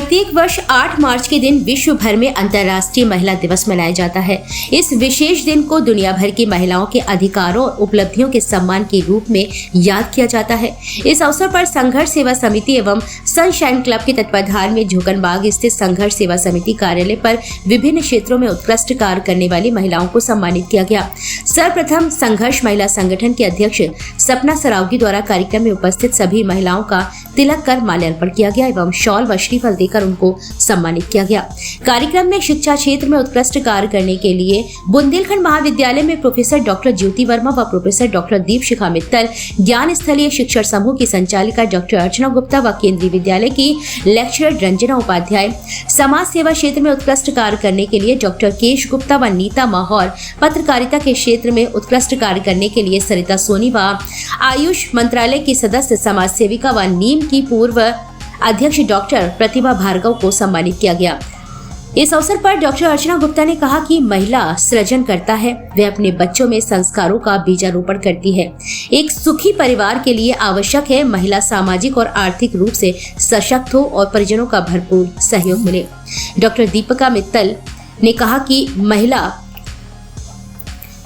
प्रत्येक वर्ष 8 मार्च के दिन विश्व भर में अंतर्राष्ट्रीय महिला दिवस मनाया जाता है। इस विशेष दिन को दुनिया भर की महिलाओं के अधिकारों और उपलब्धियों के सम्मान के रूप में याद किया जाता है। इस अवसर पर संघर्ष सेवा समिति एवं सनशाइन क्लब के तत्वाधान में झोकनबाग स्थित संघर्ष सेवा समिति कार्यालय पर विभिन्न क्षेत्रों में उत्कृष्ट कार्य करने वाली महिलाओं को सम्मानित किया गया। सर्वप्रथम संघर्ष महिला संगठन के अध्यक्ष सपना सरावगी द्वारा कार्यक्रम में उपस्थित सभी महिलाओं का तिलक कर माल्यार्पण किया गया एवं शॉल व श्रीफल देकर उनको सम्मानित किया गया। कार्यक्रम में शिक्षा क्षेत्र में उत्कृष्ट कार्य करने के लिए बुंदेलखंड महाविद्यालय में प्रोफेसर डॉक्टर ज्योति वर्मा व प्रोफेसर डॉक्टर दीपशिखा मित्तल, ज्ञान स्थलीय शिक्षण समूह की संचालिका डॉक्टर अर्चना गुप्ता व केंद्रीय विद्यालय की लेक्चरर रंजना उपाध्याय, समाज सेवा क्षेत्र में उत्कृष्ट कार्य करने के लिए डॉक्टर केश गुप्ता व नीता माहौर, पत्रकारिता के क्षेत्र में उत्कृष्ट कार्य करने के लिए सरिता सोनी व आयुष मंत्रालय की सदस्य समाज सेविका व नीम की पूर्व अध्यक्ष डॉक्टर प्रतिभा भार्गव को सम्मानित किया गया। इस अवसर पर डॉक्टर अर्चना गुप्ता ने कहा कि महिला सृजन करता है, वह अपने बच्चों में संस्कारों का बीजारोपण करती है। एक सुखी परिवार के लिए आवश्यक है महिला सामाजिक और आर्थिक रूप से सशक्त हो और परिजनों का भरपूर सहयोग मिले। डॉक्टर दीपिका मित्तल ने कहा कि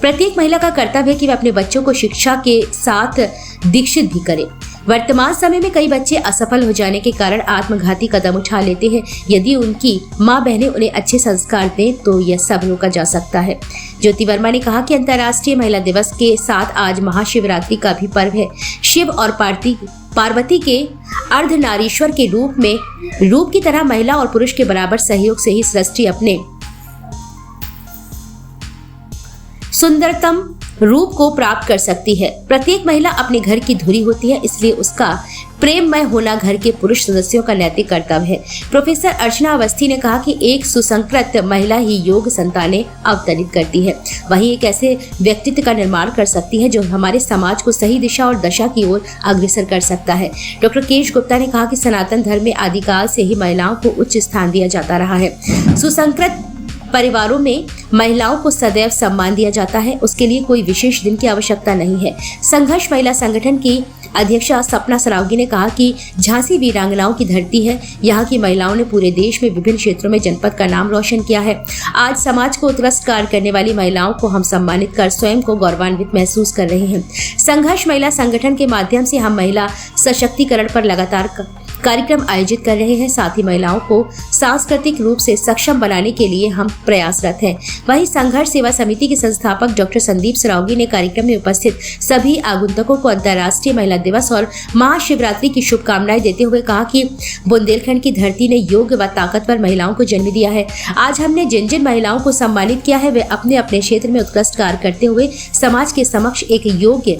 प्रत्येक महिला का कर्तव्य है कि वह अपने बच्चों को शिक्षा के साथ दीक्षित भी करे। वर्तमान समय में कई बच्चे असफल हो जाने के कारण आत्मघाती कदम उठा लेते हैं। यदि उनकी माँ बहनें उन्हें अच्छे संस्कार दें तो यह सब रोका जा सकता है। ज्योति वर्मा ने कहा कि अंतर्राष्ट्रीय महिला दिवस के साथ आज महाशिवरात्रि का भी पर्व है। शिव और पार्वती के अर्धनारीश्वर के रूप की तरह महिला और पुरुष के बराबर सहयोग से ही सृष्टि अपने सुंदरतम रूप को प्राप्त कर सकती है। प्रत्येक महिला अपने घर की धुरी होती है, इसलिए उसका प्रेममय होना घर के पुरुष सदस्यों का नैतिक कर्तव्य है। प्रोफेसर अर्चना अवस्थी ने कहा कि एक सुसंस्कृत महिला ही योग संतानें अवतरित करती है, वही एक ऐसे व्यक्तित्व का निर्माण कर सकती है जो हमारे समाज को सही दिशा और दशा की ओर अग्रसर कर सकता है। डॉक्टर केश गुप्ता ने कहा कि सनातन धर्म में आदिकाल से ही महिलाओं को उच्च स्थान दिया जाता रहा है। सुसंस्कृत परिवारों में महिलाओं को सदैव सम्मान दिया जाता है, उसके लिए कोई विशेष दिन की आवश्यकता नहीं है। संघर्ष महिला संगठन की अध्यक्षा सपना सरावगी ने कहा कि झांसी वीरांगनाओं की धरती है। यहाँ की महिलाओं ने पूरे देश में विभिन्न क्षेत्रों में जनपद का नाम रोशन किया है। आज समाज को उत्कृष्ट कार्य करने वाली महिलाओं को हम सम्मानित कर स्वयं को गौरवान्वित महसूस कर रहे हैं। संघर्ष महिला संगठन के माध्यम से हम महिला सशक्तिकरण पर लगातार कार्यक्रम आयोजित कर रहे हैं। साथ ही महिलाओं को सांस्कृतिक रूप से सक्षम बनाने के लिए हम प्रयासरत हैं। वहीं संघर्ष सेवा समिति के संस्थापक डॉक्टर संदीप सरावगी ने कार्यक्रम में उपस्थित सभी आगंतुकों को अंतर्राष्ट्रीय महिला दिवस और महाशिवरात्रि की शुभकामनाएं देते हुए कहा कि बुंदेलखंड की धरती ने योग्य व ताकतवर महिलाओं को जन्म दिया है। आज हमने जिन जिन महिलाओं को सम्मानित किया है वे अपने अपने क्षेत्र में उत्कृष्ट कार्य करते हुए समाज के समक्ष एक योग्य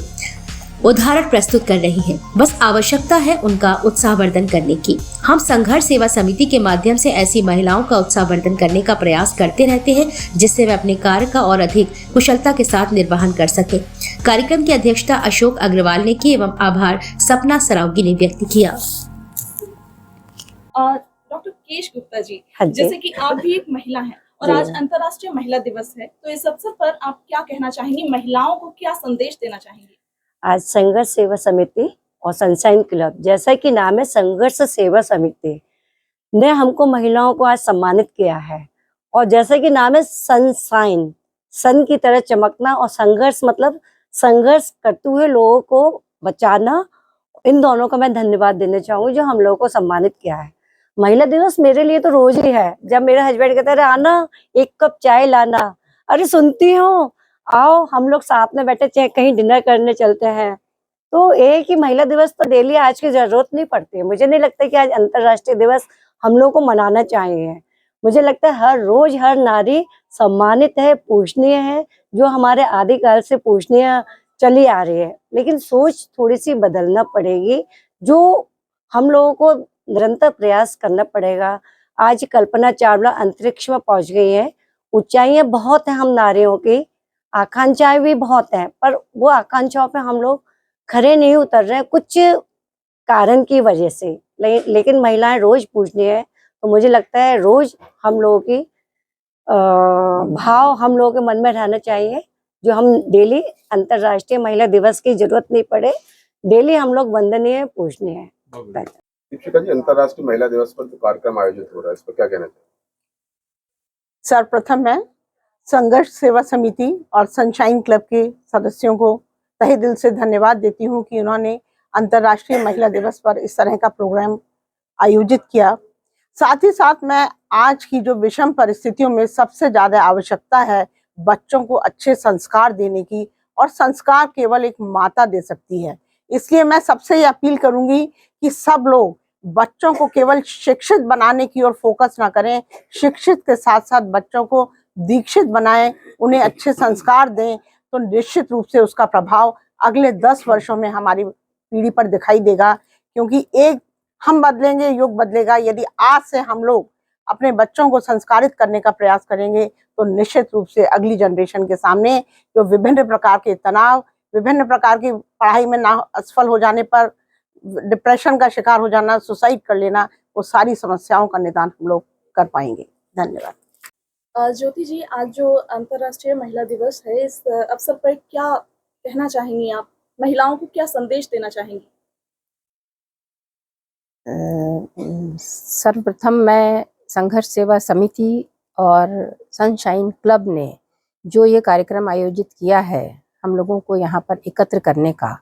उदाहरण प्रस्तुत कर रही हैं। बस आवश्यकता है उनका उत्साहवर्धन करने की। हम संघर्ष सेवा समिति के माध्यम से ऐसी महिलाओं का उत्साहवर्धन करने का प्रयास करते रहते हैं, जिससे वे अपने कार्य का और अधिक कुशलता के साथ निर्वहन कर सके। कार्यक्रम की अध्यक्षता अशोक अग्रवाल ने की एवं आभार सपना सरावगी ने व्यक्त किया। डॉक्टर केश गुप्ता जी, जैसे कि आप भी एक महिला हैं और आज अंतर्राष्ट्रीय महिला दिवस है, तो इस अवसर पर आप क्या कहना चाहेंगी, महिलाओं को क्या संदेश देना चाहेंगी? आज संघर्ष सेवा समिति और सनशाइन क्लब, जैसा कि नाम है संघर्ष सेवा समिति, ने हमको महिलाओं को आज सम्मानित किया है। और जैसा कि नाम है सनशाइन, सन की तरह चमकना, और संघर्ष मतलब संघर्ष करते हुए लोगों को बचाना। इन दोनों का मैं धन्यवाद देना चाहूँगी जो हम लोगों को सम्मानित किया है। महिला दिवस मेरे लिए तो रोज ही है। जब मेरे हस्बैंड कहते हैं आना एक कप चाय लाना, अरे सुनती हूँ, आओ हम लोग साथ में बैठे चाहे कहीं डिनर करने चलते हैं। तो एक ही महिला दिवस तो डेली आज की जरूरत नहीं पड़ती है। मुझे नहीं लगता कि आज अंतर्राष्ट्रीय दिवस हम लोग को मनाना चाहिए। मुझे लगता है हर रोज हर नारी सम्मानित है, पूजनीय है, जो हमारे आदिकाल से पूजनीय चली आ रही है। लेकिन सोच थोड़ी सी बदलना पड़ेगी, जो हम लोगों को निरंतर प्रयास करना पड़ेगा। आज कल्पना चावला अंतरिक्ष में पहुंच गई है। ऊंचाइयां बहुत है हम नारियों की, आकांक्षाएं भी बहुत हैं, पर वो आकांक्षाओं पे हम लोग खरे नहीं उतर रहे कुछ कारण की वजह से। लेकिन महिलाएं रोज पूजनीय है, तो मुझे लगता है रोज हम लोगों की भाव हम लोगों के मन में रहना चाहिए, जो हम डेली अंतर्राष्ट्रीय महिला दिवस की जरूरत नहीं पड़े, डेली हम लोग वंदनीय पूजनीय है। दीपिका जी, अंतर्राष्ट्रीय महिला दिवस पर जो कार्यक्रम आयोजित हो रहा है, इस पर क्या कहना चाहिए? सर्वप्रथम मैं संघर्ष सेवा समिति और सनशाइन क्लब के सदस्यों को तहे दिल से धन्यवाद देती हूँ कि उन्होंने अंतर्राष्ट्रीय महिला दिवस पर इस तरह का प्रोग्राम आयोजित किया। साथ ही साथ मैं आज की जो विषम परिस्थितियों में सबसे ज्यादा आवश्यकता है बच्चों को अच्छे संस्कार देने की, और संस्कार केवल एक माता दे सकती है, इसलिए मैं सबसे ये अपील करूंगी कि सब लोग बच्चों को केवल शिक्षित बनाने की ओर फोकस ना करें, शिक्षित के साथ साथ बच्चों को दीक्षित बनाएं, उन्हें अच्छे संस्कार दें, तो निश्चित रूप से उसका प्रभाव अगले 10 वर्षों में हमारी पीढ़ी पर दिखाई देगा। क्योंकि एक हम बदलेंगे, युग बदलेगा। यदि आज से हम लोग अपने बच्चों को संस्कारित करने का प्रयास करेंगे तो निश्चित रूप से अगली जनरेशन के सामने जो विभिन्न प्रकार के तनाव, विभिन्न प्रकार की पढ़ाई में ना असफल हो जाने पर डिप्रेशन का शिकार हो जाना, सुसाइड कर लेना, वो सारी समस्याओं का निदान हम लोग कर पाएंगे। धन्यवाद। ज्योति जी, आज जो अंतर्राष्ट्रीय महिला दिवस है, इस अवसर पर क्या कहना चाहेंगी आप? महिलाओं को क्या संदेश देना चाहेंगी? सर्वप्रथम मैं संघर्ष सेवा समिति और सनशाइन क्लब ने जो ये कार्यक्रम आयोजित किया है हम लोगों को यहाँ पर एकत्र करने का,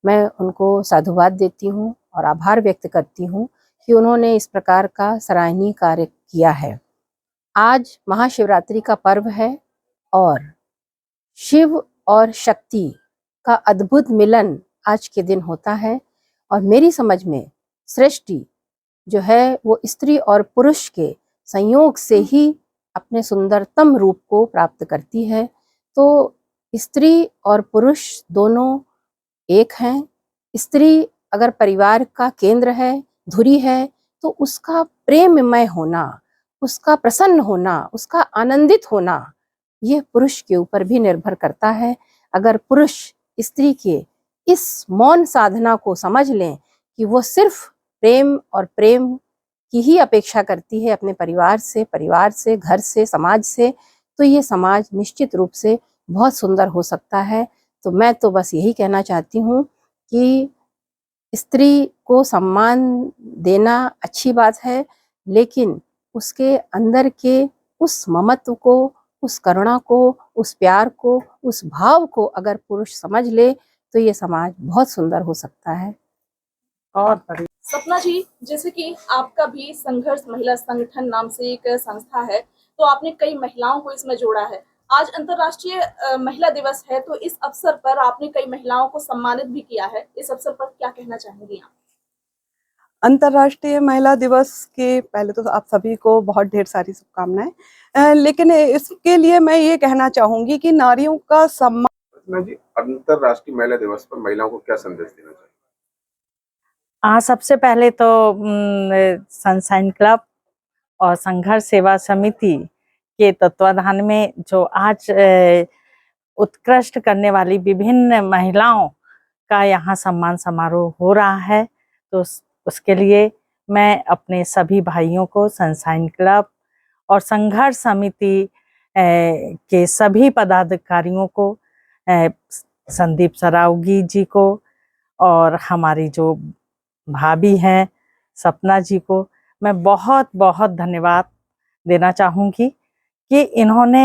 मैं उनको साधुवाद देती हूँ और आभार व्यक्त करती हूँ कि उन्होंने इस प्रकार का सराहनीय कार्य किया है। आज महाशिवरात्रि का पर्व है और शिव और शक्ति का अद्भुत मिलन आज के दिन होता है, और मेरी समझ में सृष्टि जो है वो स्त्री और पुरुष के संयोग से ही अपने सुंदरतम रूप को प्राप्त करती है। तो स्त्री और पुरुष दोनों एक हैं। स्त्री अगर परिवार का केंद्र है, धुरी है, तो उसका प्रेममय होना, उसका प्रसन्न होना, उसका आनंदित होना, यह पुरुष के ऊपर भी निर्भर करता है। अगर पुरुष स्त्री के इस मौन साधना को समझ लें कि वो सिर्फ प्रेम और प्रेम की ही अपेक्षा करती है अपने परिवार से, घर से, समाज से, तो ये समाज निश्चित रूप से बहुत सुंदर हो सकता है। तो मैं तो बस यही कहना चाहती हूँ कि स्त्री को सम्मान देना अच्छी बात है, लेकिन उसके अंदर के उस ममत्व को, उस करुणा को, उस प्यार को, उस भाव को अगर पुरुष समझ ले तो ये समाज बहुत सुंदर हो सकता है। और सपना जी, जैसे कि आपका भी संघर्ष महिला संगठन नाम से एक संस्था है, तो आपने कई महिलाओं को इसमें जोड़ा है। आज अंतर्राष्ट्रीय महिला दिवस है, तो इस अवसर पर आपने कई महिलाओं को सम्मानित भी किया है। इस अवसर पर क्या कहना चाहेंगी आप? अंतर्राष्ट्रीय महिला दिवस के पहले तो आप सभी को बहुत ढेर सारी शुभकामनाएं, लेकिन इसके लिए मैं ये कहना चाहूंगी कि नारियों का सम्मान। जी, अंतर्राष्ट्रीय महिला दिवस पर महिलाओं को क्या संदेश देना चाहिए? सबसे पहले तो सनशाइन क्लब और संघर्ष सेवा समिति के तत्वाधान में जो आज उत्कृष्ट करने वाली विभिन्न महिलाओं का यहाँ सम्मान समारोह हो रहा है, तो उसके लिए मैं अपने सभी भाइयों को, सनशाइन क्लब और संघर्ष समिति के सभी पदाधिकारियों को, संदीप सरावगी जी को और हमारी जो भाभी हैं सपना जी को मैं बहुत बहुत धन्यवाद देना चाहूँगी कि इन्होंने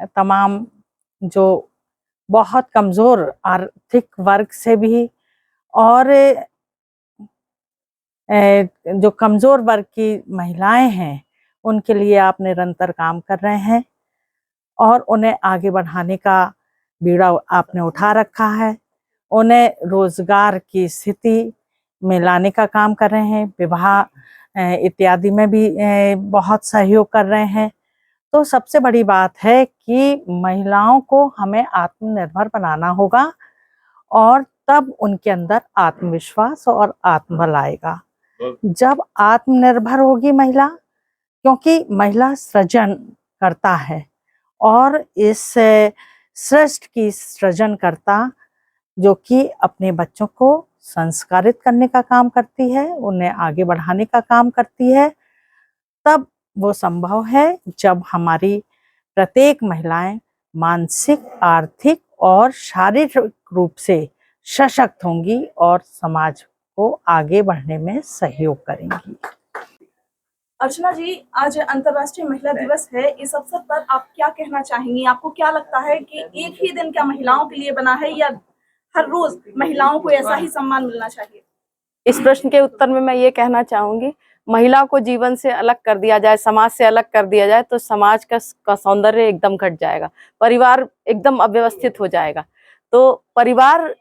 तमाम जो बहुत कमज़ोर आर्थिक वर्ग से भी और जो कमज़ोर वर्ग की महिलाएं हैं उनके लिए आप निरंतर काम कर रहे हैं और उन्हें आगे बढ़ाने का बीड़ा आपने उठा रखा है। उन्हें रोजगार की स्थिति में लाने का काम कर रहे हैं, विवाह इत्यादि में भी बहुत सहयोग कर रहे हैं। तो सबसे बड़ी बात है कि महिलाओं को हमें आत्मनिर्भर बनाना होगा और तब उनके अंदर आत्मविश्वास और आत्मबल आएगा। जब आत्मनिर्भर होगी महिला, क्योंकि महिला सृजन करता है और इस सृष्टि की सृजनकर्ता जो कि अपने बच्चों को संस्कारित करने का काम करती है, उन्हें आगे बढ़ाने का काम करती है, तब वो संभव है जब हमारी प्रत्येक महिलाएं मानसिक, आर्थिक और शारीरिक रूप से सशक्त होंगी और समाज को आगे बढ़ने में सहयोग करेंगी। अर्चना जी, आज अंतर्राष्ट्रीय महिला दिवस है, इस अवसर पर आप क्या कहना चाहेंगी? आपको क्या लगता है कि एक ही दिन क्या महिलाओं के लिए बना है या हर रोज महिलाओं को ऐसा ही सम्मान मिलना चाहिए? इस प्रश्न के उत्तर में मैं ये कहना चाहूंगी, महिला को जीवन से अलग कर दिया जाए, समाज से अलग कर दिया जाए तो समाज का सौंदर्य एकदम घट जाएगा, परिवार एकदम अव्यवस्थित हो जाएगा। तो परिवार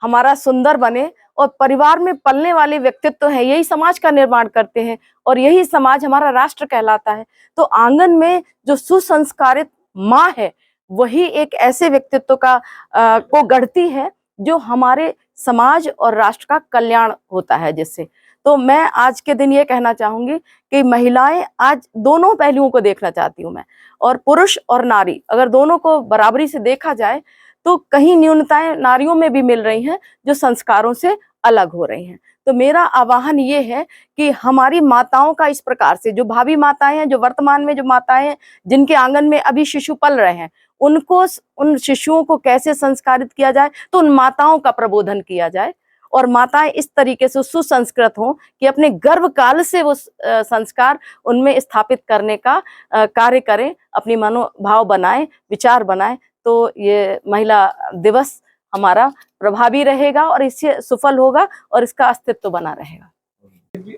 हमारा सुंदर बने और परिवार में पलने वाले व्यक्तित्व हैं, यही समाज का निर्माण करते हैं और यही समाज हमारा राष्ट्र कहलाता है। तो आंगन में जो सुसंस्कारित माँ है वही एक ऐसे व्यक्तित्व को गढ़ती है जो हमारे समाज और राष्ट्र का कल्याण होता है जिससे। तो मैं आज के दिन ये कहना चाहूंगी कि महिलाएं आज दोनों पहलुओं को देखना चाहती हूँ मैं, और पुरुष और नारी अगर दोनों को बराबरी से देखा जाए तो कहीं न्यूनताएं नारियों में भी मिल रही हैं जो संस्कारों से अलग हो रही हैं। तो मेरा आह्वान ये है कि हमारी माताओं का इस प्रकार से, जो भावी माताएं हैं, जो वर्तमान में जो माताएं हैं जिनके आंगन में अभी शिशु पल रहे हैं, उनको, उन शिशुओं को कैसे संस्कारित किया जाए, तो उन माताओं का प्रबोधन किया जाए और माताएं इस तरीके से सुसंस्कृत हों कि अपने गर्भकाल से वो संस्कार उनमें स्थापित करने का कार्य करें, अपनी मनोभाव बनाएं, विचार बनाएं। तो ये महिला दिवस हमारा प्रभावी रहेगा और इससे सफल होगा और इसका अस्तित्व बना रहेगा।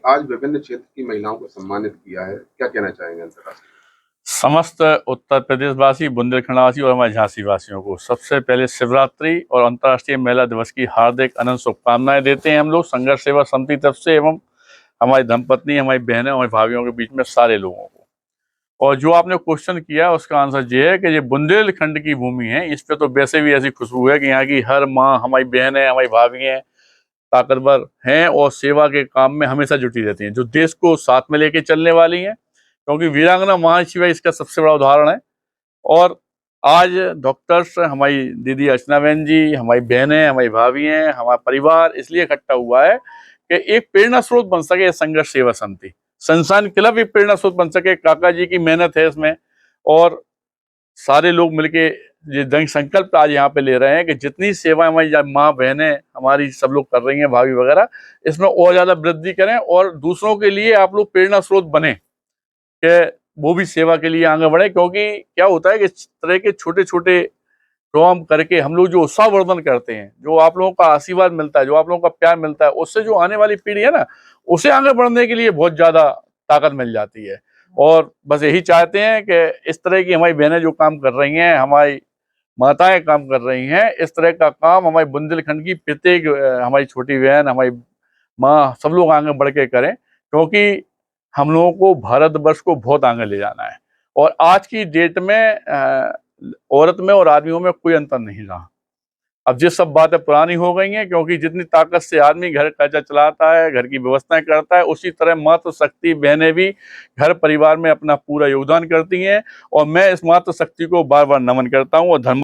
आज विभिन्न क्षेत्र की महिलाओं को सम्मानित किया है, क्या कहना चाहेंगे अंतर्राष्ट्रीय? समस्त उत्तर प्रदेश वासी, बुंदेलखंड वासी और हमारे झांसी वासियों को सबसे पहले शिवरात्रि और अंतर्राष्ट्रीय महिला दिवस की हार्दिक अनंत शुभकामनाएं देते हैं हम लोग संघर्ष सेवा समिति तरफ से, एवं हमारी धर्मपत्नी, हमारी बहनें, हमारी भाभियों के बीच में सारे लोगों को। और जो आपने क्वेश्चन किया उसका आंसर ये है कि ये बुंदेलखंड की भूमि है, इस पे तो वैसे भी ऐसी खुशबू है कि यहाँ की हर माँ, हमारी बहनें, हमारी भाभियाँ ताकतवर हैं और सेवा के काम में हमेशा जुटी रहती हैं, जो देश को साथ में लेके चलने वाली हैं, क्योंकि वीरांगना महाशिवा इसका सबसे बड़ा उदाहरण है। और आज डॉक्टर्स, हमारी दीदी अर्चना बहन जी, हमारी बहनें, हमारी भाभियाँ, हमारा परिवार इसलिए इकट्ठा हुआ है कि एक प्रेरणा स्रोत बन सके संघर्ष सेवा समिति, सनशाइन क्लब एक प्रेरणा स्रोत बन सके। काका जी की मेहनत है इसमें और सारे लोग मिलके ये दृढ़ संकल्प आज यहाँ पे ले रहे हैं कि जितनी सेवाएं हमारी माँ बहनें हमारी सब लोग कर रही हैं, भाभी वगैरह, इसमें और ज्यादा वृद्धि करें और दूसरों के लिए आप लोग प्रेरणा स्रोत बने कि वो भी सेवा के लिए आगे बढ़े। क्योंकि क्या होता है कि इस तरह के छोटे छोटे काम करके हम लोग जो उत्साहवर्धन करते हैं, जो आप लोगों का आशीर्वाद मिलता है, जो आप लोगों का प्यार मिलता है, उससे जो आने वाली पीढ़ी है ना, उसे आगे बढ़ने के लिए बहुत ज्यादा ताकत मिल जाती है। और बस यही चाहते हैं कि इस तरह की हमारी बहनें जो काम कर रही हैं, हमारी माताएं काम कर रही हैं, इस तरह का काम हमारे बुंदेलखंड की प्रत्येक हमारी छोटी बहन, हमारी माँ, सब लोग आगे बढ़ के करें, क्योंकि हम लोगों को भारतवर्ष को बहुत आगे ले जाना है। और आज की डेट में औरत में और आदमियों में कोई अंतर नहीं रहा। अब ये सब बातें पुरानी हो गई हैं, क्योंकि जितनी ताकत से आदमी घर खर्चा चलाता है, घर की व्यवस्थाएं करता है, उसी तरह मातृशक्ति बहनें भी घर परिवार में अपना पूरा योगदान करती हैं। और मैं इस मातृशक्ति को बार बार नमन करता हूँ और धर्म